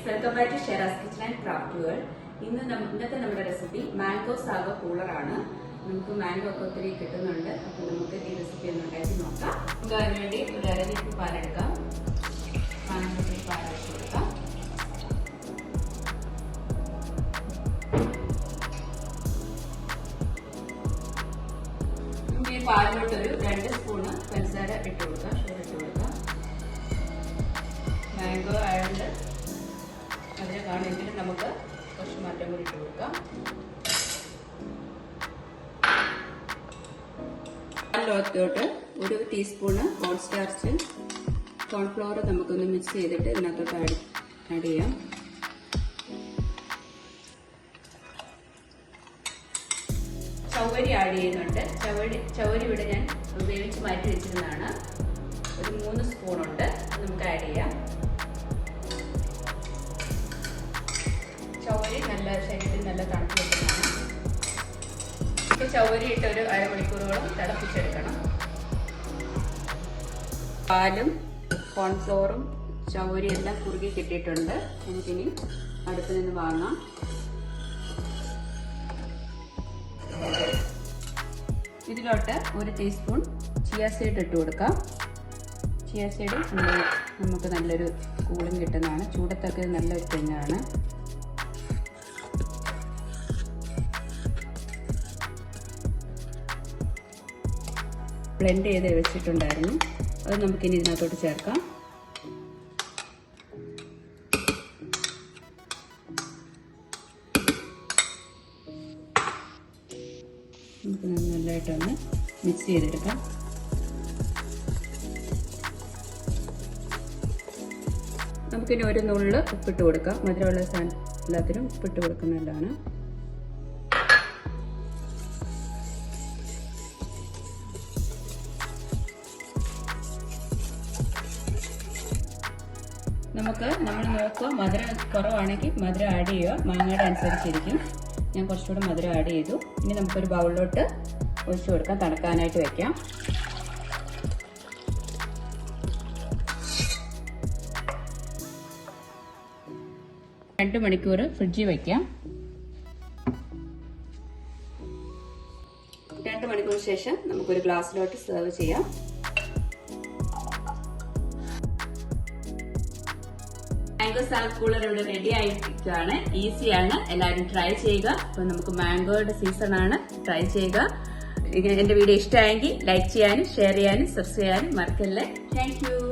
Welcome back to Sheraz kitchen and craft world. ഇന്നത്തെ നമ്മുടെ recipe mango sago cooler ആണ്. നമുക്ക് മാംഗോ ഒക്കെ ഒത്തിരി കിട്ടുന്നുണ്ട്. അപ്പൊ നമുക്ക് ഈ റെസിപ്പി ഒന്ന് ഉണ്ടാക്കി നോക്കാം. നമുക്ക് അതിനുവേണ്ടി ഒരു 1/2 ലിറ്റർ പാലെടുക്കാം. പാനിലേക്ക് പാൽ ഒഴിച്ച് കൊടുക്കാം. നമുക്ക് ഈ പാലിലോട്ട് ഒരു 2 സ്പൂണ് പഞ്ചസാര ഇട്ട് കൊടുക്കാം. ഷുഗർ ഇട്ട് കൊടുക്കാം. മാംഗോ ആയതുകൊണ്ട് അതിനെ കാണുമെങ്കിലും നമുക്ക് കുറച്ച് മാറ്റം കൂടി ഇട്ട് കൊടുക്കാം. പാലിലോട്ട് 1 ടീസ്പൂണ് കോൺ സ്റ്റാർച്ച്, കോൺഫ്ലവർ നമുക്കൊന്ന് മിക്സ് ചെയ്തിട്ട് ഇതിനകത്തോട്ട് ആഡ് ചെയ്യാം. ചവ്വരി ആഡ് ചെയ്യുന്നുണ്ട്. ചവ്വരി ഇവിടെ ഞാൻ വേവിച്ച് മാറ്റി വെച്ചിരുന്നതാണ്. ഒരു 3 സ്പൂണുണ്ട്. നമുക്ക് ആഡ് ചെയ്യാം. ചവ്വരി നല്ല ശരീരത്തിൽ നല്ല തണുപ്പ് കിട്ടുന്നതാണ്. ഇപ്പോൾ ചവ്വരി ഇട്ട് ഒരു 1/2 മണിക്കൂറോളം തിളപ്പിച്ചെടുക്കണം. പാലും കോൺഫ്ലോറും ചവ്വരി എല്ലാം കുറുകി കിട്ടിയിട്ടുണ്ട്. നമുക്കിനി അടുപ്പിൽ നിന്ന് വാങ്ങാം. ഇതിലോട്ട് 1 ടീസ്പൂൺ ചിയ സീഡ് ഇട്ട് കൊടുക്കാം. ചിയ സീഡ് നമുക്ക് നല്ലൊരു കൂളിംഗ് കിട്ടുന്നതാണ്. ചൂടത്തൊക്കെ നല്ലൊരു തെങ്ങാണ്. ബ്ലെൻഡ് ചെയ്ത് വെച്ചിട്ടുണ്ടായിരുന്നു. അത് നമുക്കിനി ഇതിനകത്തോട്ട് ചേർക്കാം. നമുക്ക് നല്ലതായിട്ടൊന്ന് മിക്സ് ചെയ്തെടുക്കാം. നമുക്കിനി ഒരു നുള്ള് ഉപ്പിട്ട് കൊടുക്കാം. മധുരമുള്ള സാധനം എല്ലാത്തിനും ഉപ്പിട്ട് കൊടുക്കുന്നതാണ്. നമ്മൾ നോക്കുക, മധുരം കുറവാണെങ്കിൽ മധുരം ആഡ് ചെയ്യുക. മാങ്ങയുടെ അനുസരിച്ചിരിക്കും. ഞാൻ കുറച്ചുകൂടെ മധുരം ആഡ് ചെയ്തു. ഇനി നമുക്കൊരു ബൗളിലോട്ട് ഒഴിച്ചു കൊടുക്കാം. തണുക്കാനായിട്ട് വെക്കാം. രണ്ട് മണിക്കൂർ ഫ്രിഡ്ജിൽ വെക്കാം. 2 മണിക്കൂർ ശേഷം നമുക്കൊരു ഗ്ലാസ്സിലോട്ട് സെർവ് ചെയ്യാം. മാംഗോ സാഗോ കൂളർ ഇവിടെ റെഡി ആയിരിക്കുകയാണ്. ഈസിയാണ്. എല്ലാവരും ട്രൈ ചെയ്യുക. അപ്പൊ നമുക്ക് മാംഗോയുടെ സീസൺ ആണ്. ട്രൈ ചെയ്യുക. എന്റെ വീഡിയോ ഇഷ്ടമായെങ്കിൽ ലൈക്ക് ചെയ്യാനും ഷെയർ ചെയ്യാനും സബ്സ്ക്രൈബ് ചെയ്യാനും മറക്കല്ലേ. Thank you.